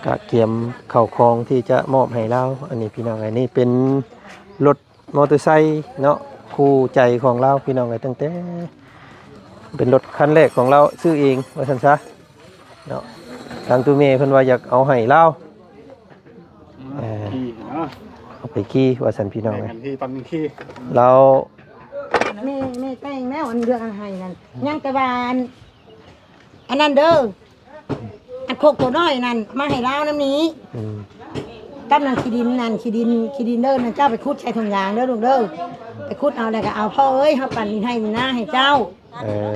กะเตรียมเข้าของที่จะมอบให้เราอันนี้พี่น้องอันนี้เป็นรถมอเตอร์ไซค์เนาะคู่ใจของเราพี่น้องตั้งแต่เป็นรถคันแรกของเราซื้อเองว่าซั่นซะเนาะทางตัวเมย์เพิ่นว่าอยากเอาให้เราเอาไปขี่ว่าซั่นพี่น้องเอ้ยที่ตอนนี้ขี่เราแม่แป้งแม่อันเดือนให้นั่นยังแต่ว่าอันนั้นเด้ออันโคกตัวน้อยนั่นมาให้เราน้ำนี้กำลังขี้ดินนั่นขี้ดินเด้อนั่นเจ้าไปขุดใช้ถุงยางเด้อลูกเด้อไปขุดเอาแล้วก็เอาพ่อเอ้ยเฮาปั่นดินให้นี่นะให้เจ้า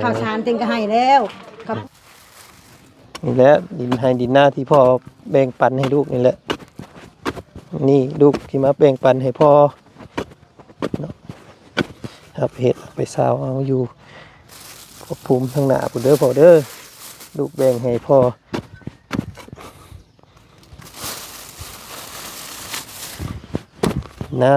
ข้าวสารเต็งก็ให้แล้วครับนี่แหละดินให้ดินหน้าที่พ่อแบ่งปันให้ลูกนี่แหละนี่ลูกที่มาแบ่งปันให้พ่อเนาะครับเฮ็ดไปซาวเอาอยู่พวกภูมิทางหน้าพุ่นเด้อพ่อเด้อลูกแบ่งให้พ่อนะ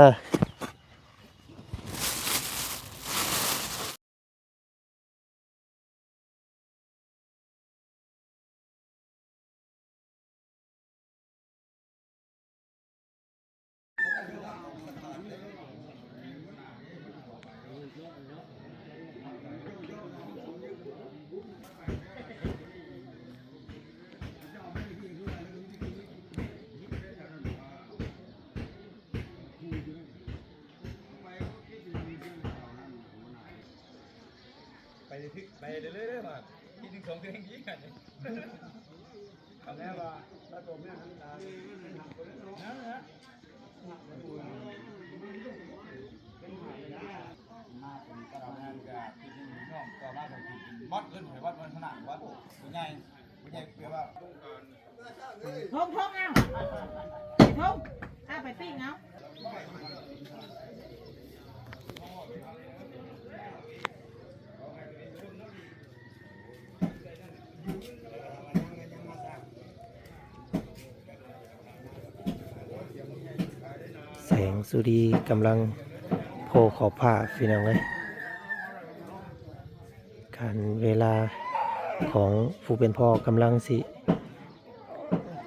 ไปเรื่อยๆมาคิดถึงสองเพลงยี่กันคำแรกว่าถ้าตัวแม่ทั้งตานั่นแหละมาเป็นกระดานกับที่ดินน้องก็มาจากวัดขึ้นไปวัดมันขนาดวัดใหญ่เปรียบว่าทงเอาทงถ้าไปปิ้งเอาแสงสุรีกำลังโผล่ขอบผ้าพี่น้องเลยการเวลาของผู้เป็นพ่อกำลังสิ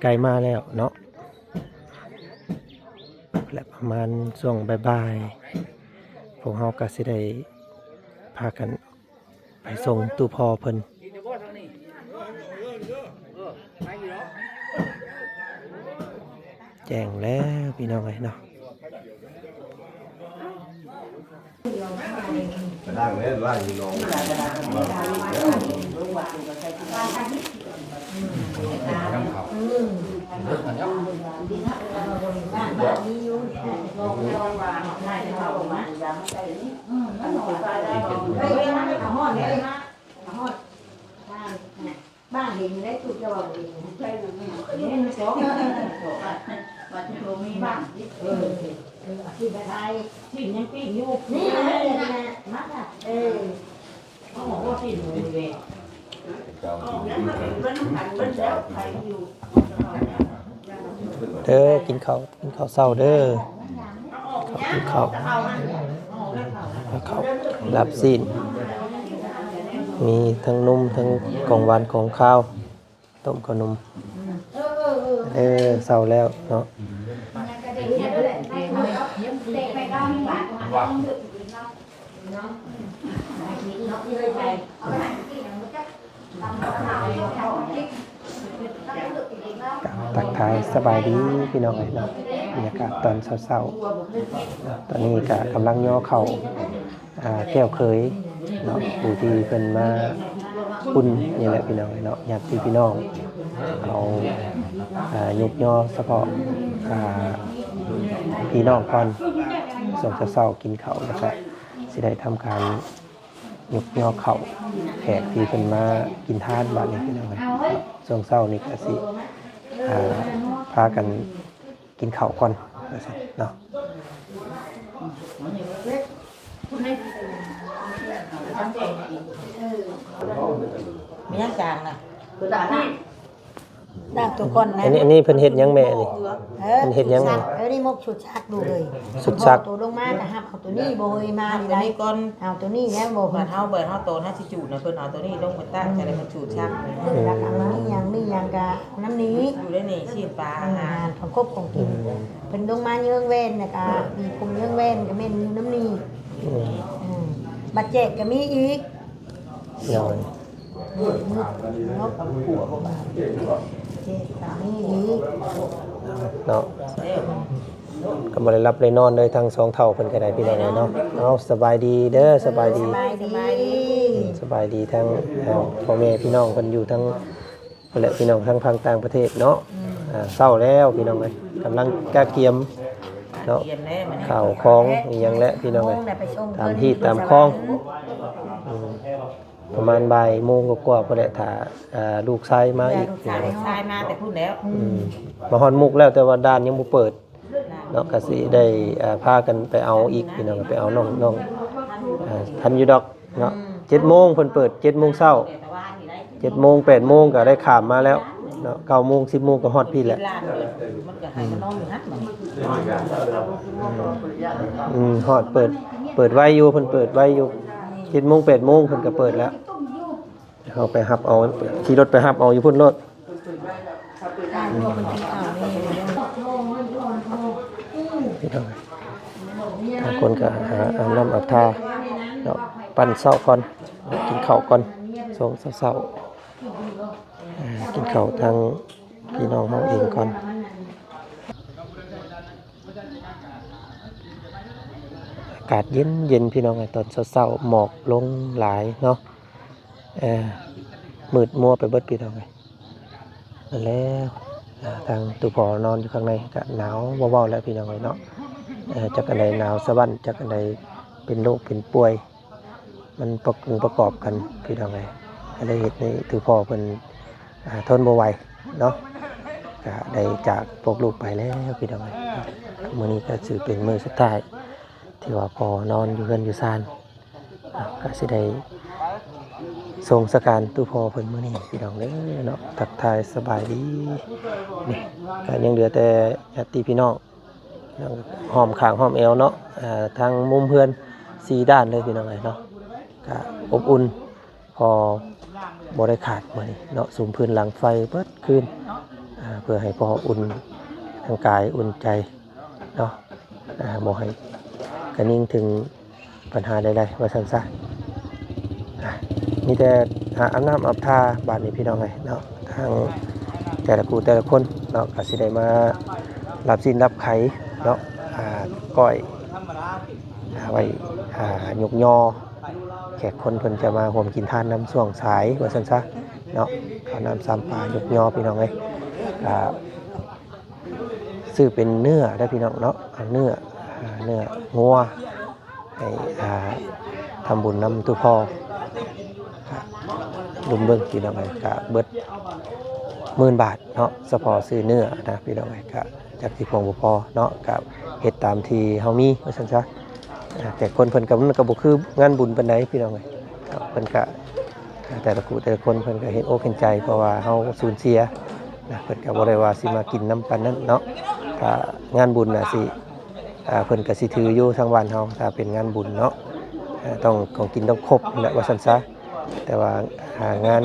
ใกล้มาแล้วเนาะและประมาณช่วงบ่ายๆพวกเราก็สิได้พากันไปส่งตู้พ่อเพิ่นแจ้งแล้วพี่น้องเลยเนาะล่างเลยล่างอยู่ลงบ้านเห็นได้ถูกจะบอกเองใช่หรือไม่เนี่ยมันสองว่าจะมีบ้านที่ไปไทยที่ยังปิ้งอยู่นี่นะมัดอ่ะเขาบอกว่าปิ้งอยู่เลยเด้อกินข้าวเช้าเด้อกินข้าวรับซีนมีทั้งนุ่มทั้งของหวานของข้าวต้มขนมเช้าแล้วเนาะตักทายสบายดีพี่น้องเนาะบรรยากาศตอนเช้าๆตอนนี้ก็กำลังย่อเข่าแก้วเคยเนาะผู้ที่เพิ่นมาอุ่นนี่แหละพี่น้องเนาะญาติพี่น้องเอายกย่อเฉพาะพี่น้องก่อนส่วนเช้าๆกินข้าวแล้วก็สิได้ทำการยกย่อเข่าแขกที่เพิ่นมากินทานบ้านนี้พี่น้องช่วงเช้านี่ก็สิพากันกินข้าวก่อนเนาะมีน้ำจางนะคือตาหน้า ดาบตัวก่อนนะ อันนี้เพิ่นเฮ็ดหยังแม่นี่ มันเฮ็ดยังไง นี่มกชุดชักดูเลย ชุดชัก ตัวลงมาก็หับเอาตัวนี้บ่เฮยมา เอา นี่ ตัว ได้ นี้ก่อน เอาตัวนี้แล้วบ่ เปิดเฮาโตน่าสิจูดนะเพิ่นเอาตัวนี้ลงมาตั้งจะได้มันจูดชัก แล้วก็มีหยังก็น้ำนี้ อยู่ได้นี่ชีนปลาอา อา หา หาร รของครบของกินเพิ่นลงมาเยื้องเว้นน่ะก็มีคุมเยื้องเว้นก็แม่นน้ำนี้ อืม บัดเจ็กก็มีอีก เดี๋ยว นกผัวบ่บาดเจ็กก็มีอีก เนาะก็บ่ได้รับได้นอนเลยทั้งสองเท่าเพิ่นก็ได้พี่น้องเนาะเอาสบายดีเด้อสบายดี สบายดี สบายดีทั้งพ่อแม่พี่น้องเพิ่นอยู่ทั้งนั่นแหละพี่น้องทั้งทางต่างประเทศเนาะเศร้าแล้วพี่น้องเอ้ยกำลังกะเกียมเนาะ เรียนแน่มัน ข่าวของอีหยังแหละพี่น้องเอ้ย ได้ไปชม ตามที่ตามคลอง ประมาณบ่ายโมงกว่าๆพอได้ถ้าลูกชายมาอีก ชายมาแต่พูดแล้ว มาฮอนมุกแล้วแต่ว่าด้านยังบ่เปิดเนาะก็สิได้พากันไปเอาอีกพี่น้องไปเอาน้องทันอยู่ดอกเนาะ7:00 นเพิ่นเปิด7:00 นเช้า7:00 น8:00 นก็ได้ข้ามมาแล้วเนาะ9:00 น10:00 นก็ฮอดพี่แหละ มันก็ให้มันนอนอยู่ฮัดมัน ฮอดเปิดไว้อยู่เพิ่นเปิดไว้อยู่7:00 น8:00 นเพิ่นก็เปิดแล้วเอาไปรับเอาขี่รถไปรับเอาอยู่พุ่นรถพี่น้องบางคนก็อาบน้ำอาบท่าเนาะปั่นเช้าก่อนกินข้าวก่อนส่งเช้ากินข้าวทางพี่น้องเฮาเองก่อนอากาศเย็นพี่น้องตอนเช้าหมอกลงหลายเนาะมืดมัวไปเบิดพี่น้องแล้วทางตู่พอนอนอยู่ข้างในก็หนาวเบาๆแล้วพี่น้องเนาะจากอันใดหนาวสะบั้นจากอันใดเป็นโรคเป็นป่วย มันประกอบกันพี่น้องได้เห็นในตู่พอเป็นทนบ่ไหวเนาะก็ได้จากพวกลูกไปแล้วพี่น้องมื้อนี้ก็ถือเป็นมื้อสุดท้ายที่ว่าพอนอนอยู่เรือนอยู่ซานก็สิได้ส่งสการตู้พอเพิ่นมื้อนี้พี่น้องเด้อเนาะทักทายสบายดีนี่ก็ยังเหลือแต่ญาติพี่น้องหอมข้างหอมเอวเนาะทางมุมเพื่อน4ด้านเลยพี่น้องเนาะก็อบอุ่นพอบ่ได้ขาดมื้อนี้เนาะสุมพื้นหลังไฟเบิดคืนเพื่อให้พออุ่นทางกายอุ่นใจเนาะบ่ให้กระนิ่งถึงปัญหาใดๆว่าซั่นซะมีแต่อาบน้ำอาบท่าบาดนี้พี่น้องเนาะทางแต่ละกูแต่ละคนเนาะก็สิได้มารับสินรับไขเนาะก้อยไว้ยกยอแขกคนเพิ่นจะมาห่มกินทานน้ำช่วงสายว่าซั่นซะเนาะข้าวน้ำ3 ปลายกยอพี่น้องซื้อเป็นเนื้อได้พี่น้องเนาะเนื้องัวให้ทำบุญนำตู้พ่อดุมเบิ้งพี่น้องกะเบิด10,000 บาทเนาะเฉพาะซื้อเนื้อนะพี่น้องกะจากที่พงบ่พอเนาะกับเฮ็ดตามที่เฮามีว่าซั่นซะแต่คนเพิ่นก็มันก็บ่คืองานบุญปานใดพี่น้องเพิ่นก็แต่ละคนเพิ่นก็เห็นอกเห็นใจเพราะว่าเฮาสูญเสียนะเพิ่นก็บ่ได้ว่าสิมากินน้ำปานนั้นเนาะถ้างานบุญน่ะสิเพิ่นก็สิถืออยู่ทางบ้านเฮาถ้าเป็นงานบุญเนาะต้องของกินต้องครบแหละว่าซั่นซะแต่ว่างาน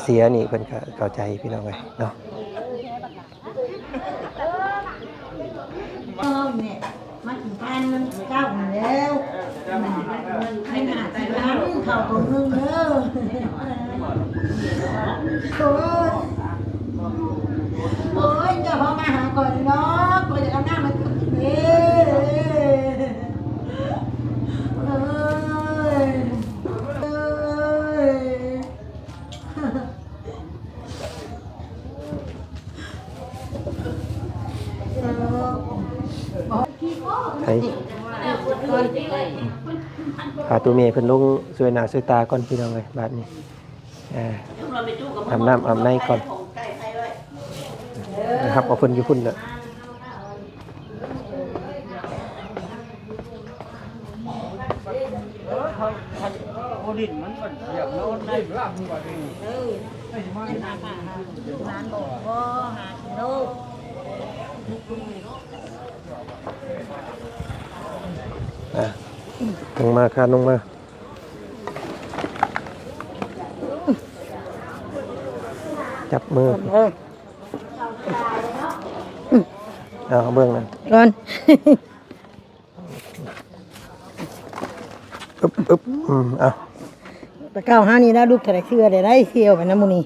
เสียนี่เพิ่นก็เข้าใจพี่น้องเนาะเนี่ยมาถึงบ้านมันเจ้าแล้วให้หาใจร้านข้าวต้มนึ่งเด้อโอ้ยเจ้าพ่อมาหาก่อนเนาะก่อนจะเอาหน้ามากินเอ้พาตัวเมียเพิ่นลงสวยหน้าสวยตาก่อนพี่น้องบาดนี้อาบน้ำอาบในก่อนนะครับเอาเพิ่นอยู่พุ่นน่ะ ลิ้นมันอยากนอนได้ร่างกว่านี้ ร้านบอกว่าหาโลก ลงมาค่ะลงมาจับมือเอาเบื้องนั้น ก่อน อึ๊บเอา ตะเก้าห้านี่นะลูกทะเลเชื่อได้เที่ยวไปน้ำมูนี่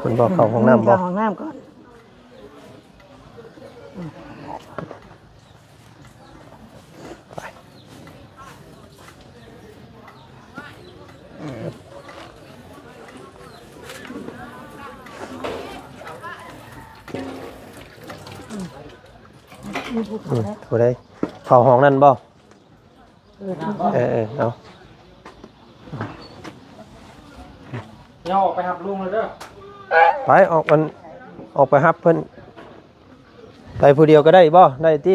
คุณบอกเขาห้องน้ำบอก ห้องน้ำก่อน ผู้ใดเขาห้องนั่นบ่เอา ย่อออกไปหับลุงเลยเด้อ ไปออกไปฮับเพิ่นไปผู้เดียวก็ได้บ่ได้ติ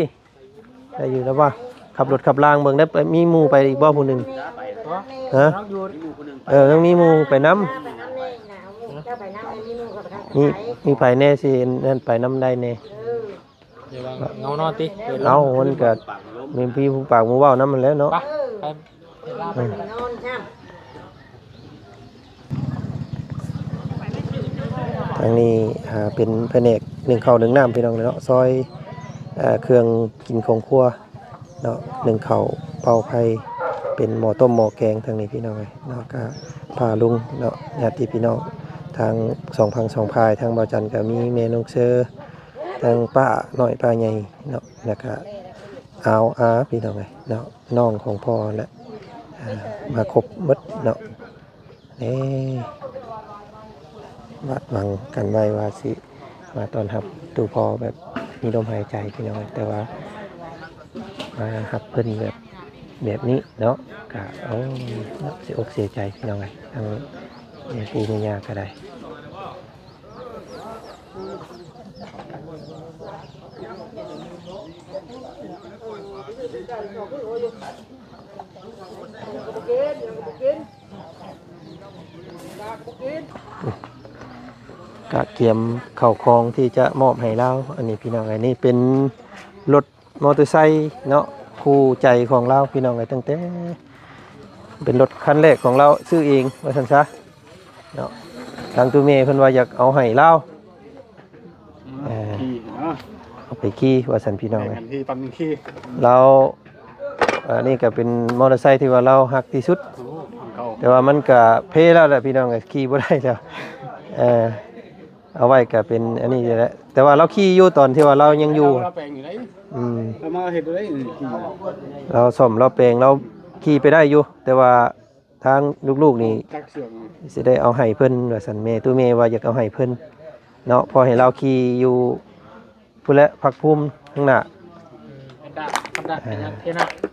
ได้อยู่แล้วว่าขับรถขับรางเบิ่งได้ไปมีหมู่ไปอีกบ่ผู้หนึงฮะต้องมีหมู่ไปนำมีไปแน่สินั่นไปนำได้แน่ เงานอนติ เอามันก็มีพี่ผู้ปากหมู่เว้านำมันแล้วเนาะ นอนช่ำ ทางนี้เป็นแผนกหนึ่งข้าวหนึ่งน้ำพี่น้องเนาะซอยเครื่องกินของครัวเนาะหนึ่งข้าวเป่าไผ่เป็นหม้อต้มหม้อแกงทางนี้พี่น้องเลยเนาะก็พาลุงเนาะญาติพี่น้องทางสองพังสองพายทางบ่าวจันก็มีเมนูเซอร์ทางป้าหน่อยป้าใหญ่เนาะแล้วก็อาพี่น้องเลยเนาะน้องของพ่อและมาครบหมดเนาะนี่วัดหวังกันไว้ว่าสิมาตอนรับตูพอแบบมีลมหายใจพี่น้องแต่ว่ามาหับเพิ่นแบบนี้เนาะก็เอาเสียอกเสียใจพี่น้องเลยทางแม่ปู่แม่ย่าก็ได้กะเกียมเข่าคลองที่จะมอบให้เราอันนี้พี่น้องไอ้นี่เป็นรถมอเตอร์ไซค์เนาะคู่ใจของเราพี่น้องไอ้ตั้งแต่เป็นรถคันแรกของเราซื้อเองว่าซั่นซะเนาะทางตัวเมย์เพิ่นว่าอยากเอาให้เราเอาไปขี่ว่าซั่นพี่น้องไอ้ ที่ปั๊มขี้ เราอันนี้ก็เป็นมอเตอร์ไซค์ที่ว่าเราฮักที่สุดแต่ว่ามันก็เพแล้วแหละพี่น้องไอ้ขี่บ่ได้แล้วเอาไว้ก็เป็นอันนี้แหละแต่ว่าเราขี่อยู่ตอนที่ว่าเรายังอยู่เราแปลงอยู่ไหน ม เรามาเห็ดได้ เราซ่อมเราแปลงเราขี่ไปได้อยู่แต่ว่าทางลูกๆนี่ จักเสือก สิได้เอาให้เพิ่นว่าซั่นแม่ตู้แม่ว่าอยากเอาให้เพิ่นเนาะพอให้เราขี่อยู่พุ่นแหละพักภูมิข้างหน้า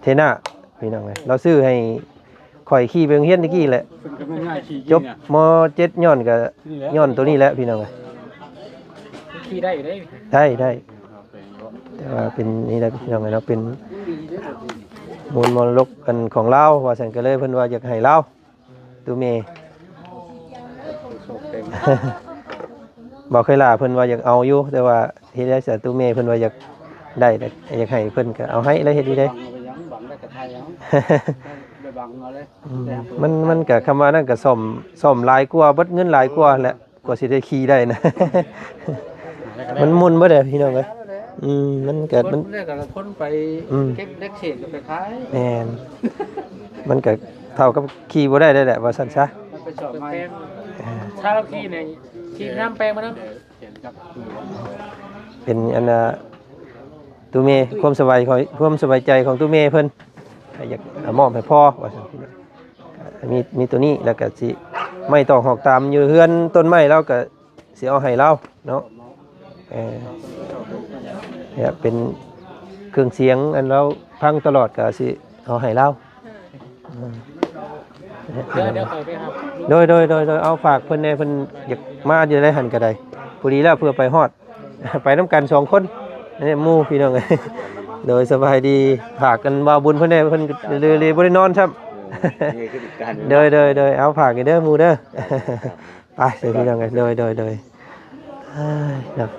เทน่าพี่น้องเอ้ยเราซื้อให้ข่อยขี่ไปโรงเรียนตะกี้แหละ เป็นก็ไม่ง่ายขี่ จบม.7 ย้อนก็ย้อนตัวนี้แหละพี่น้องเอ้ย ขี่ได้อยู่ได้ ได้แต่ว่าเป็นนี่แหละพี่น้องเอ้ยเนาะเป็นมูลมรดกกันของเราว่าซั่นก็เลยเพิ่นว่าอยากให้เราตู้แม่ บอกเคยลาเพิ่นว่าอยากเอาอยู่แต่ว่าเฮ็ดได้แต่ตู้แม่เพิ่นว่าอยากได้แต่อยากให้เพิ่นก็เอาให้แล้วเฮ็ดดีได้ มันก็คำว่านั่นก็ซ่อมหลายกว่าเบิดเงินหลายกว่าแหละกว่าสิได้ขี่ได้นะ มันมุนบ่ได้พี่น้องเอ้ยมันเกิดมัน เนี่ยก็พ้นไปเก็บเล็กเศษไปขาย แม่นมันก็เท่ากับขี่บ่ได้แหละว่าซั่นซะ มันไปสอบมาถ้าเราขี่เนี่ยขี่น้ำแปลงมาน้ำ เป็นอันตู้แม่ความสบายใจของตู้แม่เพิ่นอยากมอบให้พ่อว่าซั่นมีตัวนี้แล้วก็สิไม่ต้องหอกตามอยู่เฮือนต้นไม้เราก็สิเอาให้เราเนาะเนี่ยเป็นเครื่องเสียงอันเราพังตลอดก็สิเอาให้เราเดี๋ยวไปครับ โดยเอาฝากเพิ่นแน่เพิ่นอยากมาอยู่ได้หันก็ได้พอดีแล้วเพื่อไปฮอด ไปนำกัน2คนนี่หมู่พี่น้องเอ้ย โดยสบายดีฝากกันว่าบุญเพิ่นได้เพิ่นเลยบ่ได้นอนครับโดยเอาฝากกันเด้อหมู่เด้อไปเสิพี่น้องกันโดยเอ้ยเนาะ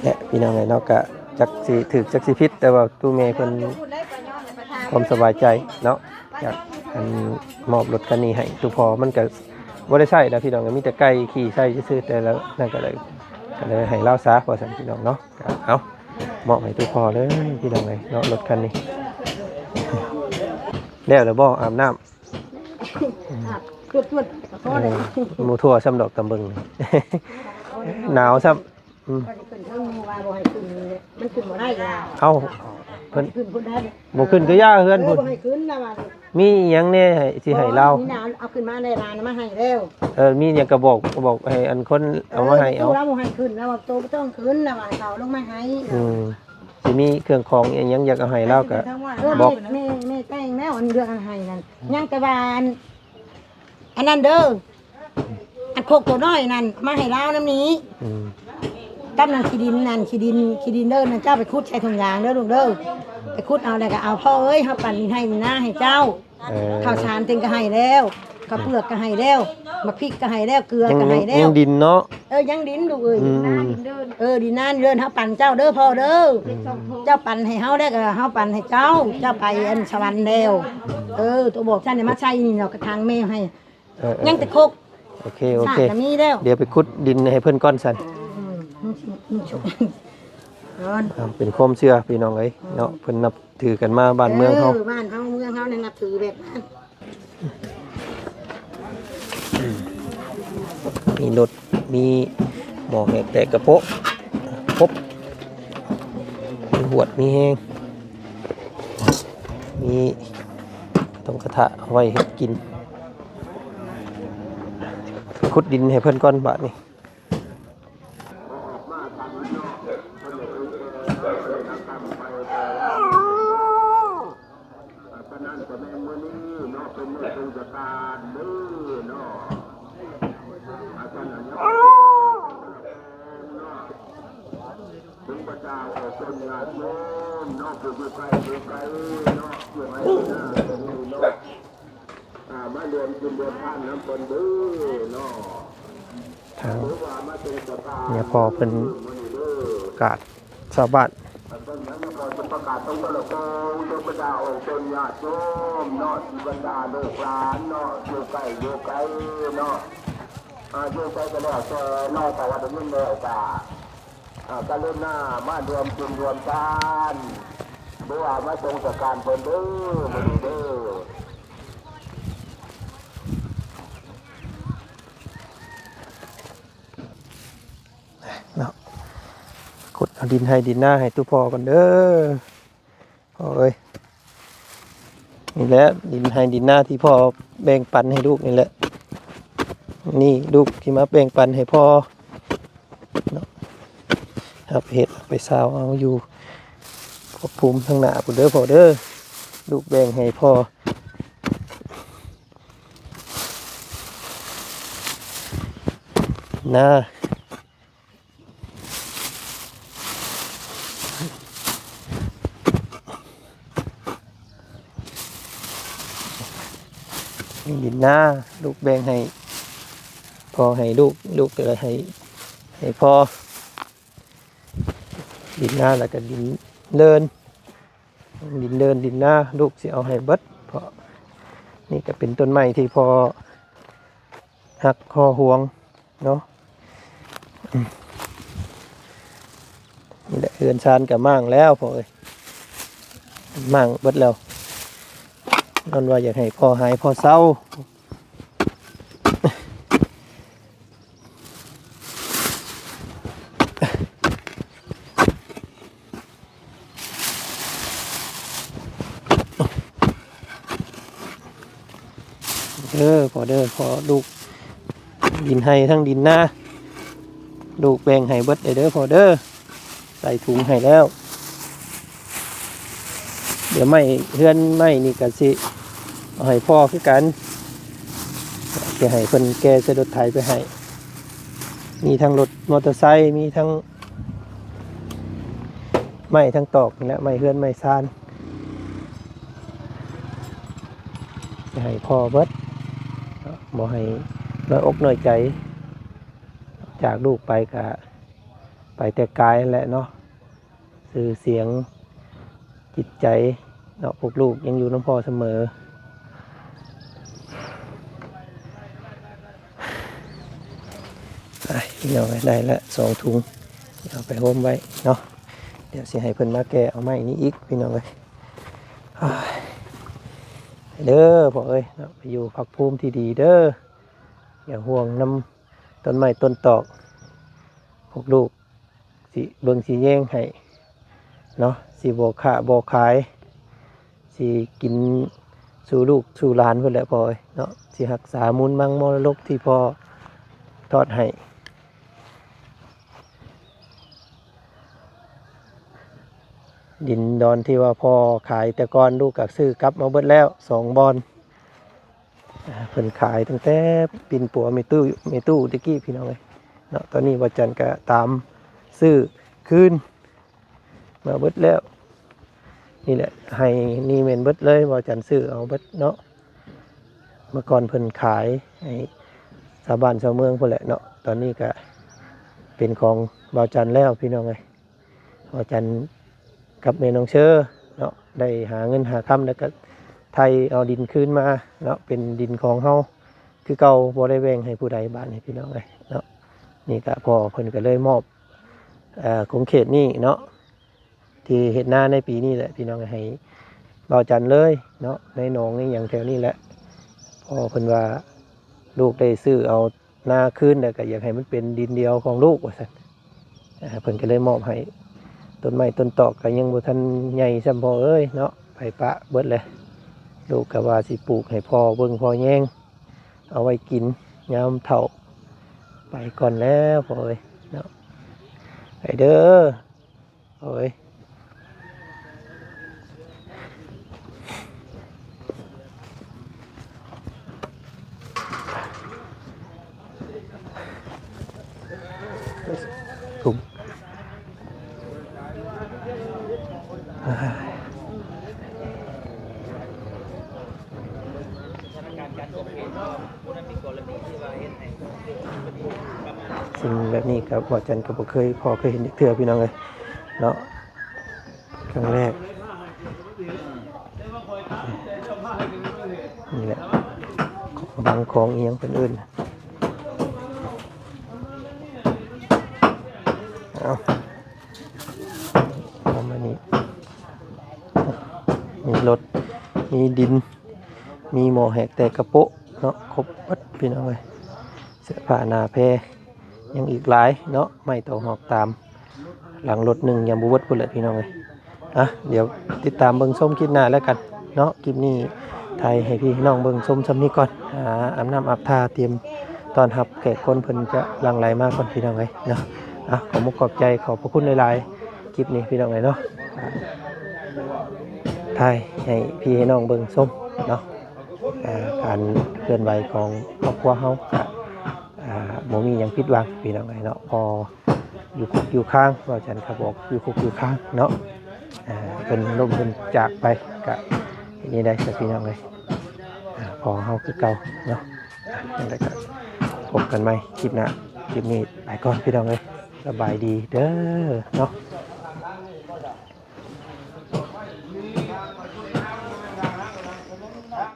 และพี่น้องเอ้ยเนาะก็จักสิถึกจักสิผิดแต่ว่าตู้แม่เพิ่นความสบายใจเนาะอยากอันมอบรถคันนี้ให้ตู้พอมันก็บ่ได้ใช้นะพี่น้องมีแต่ไก่ขี่ใช้ซื่อๆแต่แล้วนั่นก็เลยให้เล่าซะพอสั่นพี่น้องเนาะเอามอบให้ตู้พอเลยพี่น้องเลยเนาะรถคันนี้แล้วบ่อาบน้ำตรวจขอเลย หมูทั่วซ้ำดอกตำบึงหนาวซ้ำ ขึ้นเทิงว่าบ่ให้ขึ้นมันขึ้นบ่ได้ล่ะ เอ้าเพิ่น ขึ้นพุ่นได้ บ่ขึ้นก็ย่าเฮือนพุ่น บ่ให้ขึ้นนะว่า มีหยังแน่สิให้เรา นี่นะเอาขึ้นมาในร้านมาให้แล้ว มีหยังก็บอกให้อันคนเอามาให้เอา เราบ่ให้ขึ้นแล้วว่าโตบ่ต้องขึ้นนะว่าเขาลงมาให้ สิมีเครื่องของอิหยังอยากเอาให้เราก็ บอกแม่แต่งแล้วอันเรื่องอันให้นั่นยังแต่ว่าอันนั้นเด้ออันโคกตัวน้อยนั่นมาให้เราน้ำนี้กำลังขี้ดินนั่นขี้ดินเด้อนั่นเจ้าไปขุดใส่ถุงยางเด้อลูกเด้อไปขุดเอาแล้วก็เอาพ่อเอ้ยเฮาปั่นดินให้นี่นะให้เจ้าข้าวสารเต็งก็ให้แล้วข้าวเปลือกก็ให้แล้วมะพริกก็ให้แล้วเกลือก็ให้แล้ว ยังดินเนาะ ยังดินลูกเอ้ยดินนั่นเดินเฮาปั่นเจ้าเด้อพ่อเด้อเจ้าปั่นให้เฮาแล้วก็เฮาปั่นให้เจ้าไปอันสวรรค์แล้วตัวบอกฉันเนี่ยมาใช้นี่เนาะกระถางแม่ให้ยังแต่โคกโอเค มีแล้ว เดี๋ยวไปขุดดินให้เพิ่นก้อนสันเป็นความเชื่อพี่น้องเอ้ยเนาะเพิ่นนับถือกันมาบ้านเมืองเฮาบ้านเฮาเมืองเฮาเนี่ยนับถือแบบนั้นมีรถมีหมอแหกแตกกระโปะพบมีหวดมีแห้งมีต้องกระทะเอาไว้ให้กินขุดดินให้เพิ่นก้อนบาทนี่ทางเนี่ยพอเพิ่นประกาศชาวบ้านประกาศตรงกระโปรงเทวดาองค์เป็นญาติโยมเนาะบรรดาลูกหลานเนาะอยู่ไกลเนาะอยู่ไกลก็แล้วแต่นอกจากว่าจะไม่แล้วกรุณามาร่วมกินร่วมทานด้วยว่ามาทรงสการเพิ่นเด้อมื้อนี้เด้อเนาะขุดเอาดินให้ดินหน้าให้ตู้พอกันเด้อพ่อเอ้ยนี่แหละดินให้ดินหน้าที่พ่อแบ่งปันให้ลูกนี่แหละนี่ลูกที่มาแบ่งปันให้พ่อเนาะครับเห็ดไปซาวเอาอยู่พอภูมิทางหน้าพุ่นเด้อพ่อเด้อลูกแบ่งให้พ่อนะดินหน้าลูกแบ่งให้พอให้ลูกก็ให้พอดินหน้าแล้วก็ดินเดินดินหน้าลูกสิเอาให้เบิดเพราะนี่ก็เป็นต้นไม้ที่พอหักคอห่วงเนาะนี่แหละเฮือนชานกับมั่งแล้วพอเอ้ยมั่งเบิดแล้วนั่นว่าอยากให้พ่อหายพ่อเศร้าพอลูกดินให้ทั้งดินหน้าลูกแบ่งให้เบิดเด้อพอเด้อใส่ถุงให้แล้วเดี๋ยวไม่เฮือนไม่นี่กันสิเอาให้พ่อคือกันจะให้เพิ่นแกจะรถไถไปให้ มีทั้งรถมอเตอร์ไซค์มีทั้งไม้ทั้งตอกนี่แหละไม้เฮือนไม้ซานจะให้พ่อเบิดบ่ให้น้อยอกน้อยใจจากลูกไปก็ไปแต่กายนั่นแหละเนาะสื่อเสียงจิตใจเนาะพวกลูกยังอยู่น้ำพ่อเสมอพี่น้องได้ละ2 ถุงเอาไปโฮมไว้เนาะเดี๋ยวสิให้เพิ่นมาแกะเอาไม้นี้อีกพี่น้องเลยเด้อพ่อเอ้ยเนาะไปอยู่พักภูมิที่ดีเด้ออย่าห่วงน้ำต้นไม้ต้นตอกพวกลูกสิเบิ่งสิแย่งให้เนาะสิบ่ขาบ่ขายสิกินสู่ลูกสู่หลานเพิ่นแหละพ่อเอ้ยเนาะสิรักษามูลมังมรดกที่พ่อทอดให้ดินดอนที่ว่าพ่อขายแต่ก่อนลูกก็ซื้อกลับมาเบิดแล้ว2 บอนเพิ่นขายตั้งแต่ปิ่นปัวเมตู้ตะกี้พี่น้องเอ้ยเนาะตอนนี้ว่าจันก็ตามซื้อคืนมาเบิดแล้วนี่แหละให้นี่เมนเบิดเลยว่าจันซื้อเอาเบิดเนาะเมื่อก่อนเพิ่นขายให้ชาวบ้านชาวเมืองพุ่นแหละเนาะตอนนี้ก็เป็นของบ่าวจันแล้วพี่น้องเอ้ยบ่าวจันกับแม่น้องเชอเนาะได้หาเงินหาคำแล้วก็ไทยเอาดินคืนมาเนาะเป็นดินของเฮาคือเก่าบ่ได้แบ่งให้ผู้ใดบ้านให้พี่น้องเลยเนาะนี่ก็พอเพิ่นก็เลยมอบของเขตนี่เนาะที่เฮ็ดนาในปีนี้แหละพี่น้องให้บ่าวจันเลยเนาะในหนองนี่อย่างแถวนี้แหละพอเพิ่นว่าลูกได้ซื้อเอานาคืนแล้วก็อยากให้มันเป็นดินเดียวของลูกว่าซั่นเพิ่นก็เลยมอบให้ต้นไม้ต้นตอกก็ยังบ่ทันใหญ่ซ้ำพอเอ้ยเนาะไปปะเบิดเลยลูกก็ว่าสิปลูกให้พ่อเบิ่งพ่อแย่งเอาไว้กินยามเฒ่าไปก่อนแล้วพ่อเอ้ยเนาะไปเด้อพ่อเอ้ยถุงสิ่งแบบนี้ครับบ่จันก็บ่เคยพอเคยเห็นเทื่อพี่น้องเลยเนาะครั้งแรกนี่แหละบางของเอียงเป็นอื่นเอาประมาณนี้มีรถมีดินมีหม้อแหกแต่กระโปะเนาะครบวัดพี่น้องเลยเสื้อผ้าหน้าแพรยังอีกหลายเนาะไม่ต่อหอกตามหลังรถ1ยังบวชพุ่นแหละพี่น้องเลยเดี๋ยวติดตามเบิ่งส้มคลิปหน้าแล้วกันเนาะคลิปนี้ไทยให้พี่น้องเบิ่งส้มซ้ำนี้ก่อนอาบน้ำอาบท่าเตรียมตอนรับแขกคนเพิ่นจะหลั่งไหลมากก่อนพี่น้องเลยเนาะขอมุกขอบใจขอบพระคุณหลายๆคลิปนี้พี่น้องเลยเนาะไทยให้พี่ให้น้องเบิ่งส้มเนาะการเคลื่อนไหวของครอบครัวเฮาบ่มีหยังผิดหวังพี่น้องเนาะพออยู่คุกอยู่ข้างว่าจันครับบอกอยู่คุกอยู่ข้างเนาะเป็นลมเป็นจากไปก็นี่ได้สักพี่น้องเลยพอเฮาคือเก่าเนาะนั่นแหละก็พบกันใหม่คลิปหน้าคลิปนี้ไปก่อนพี่น้องเลยสบายดีเด้อเนาะ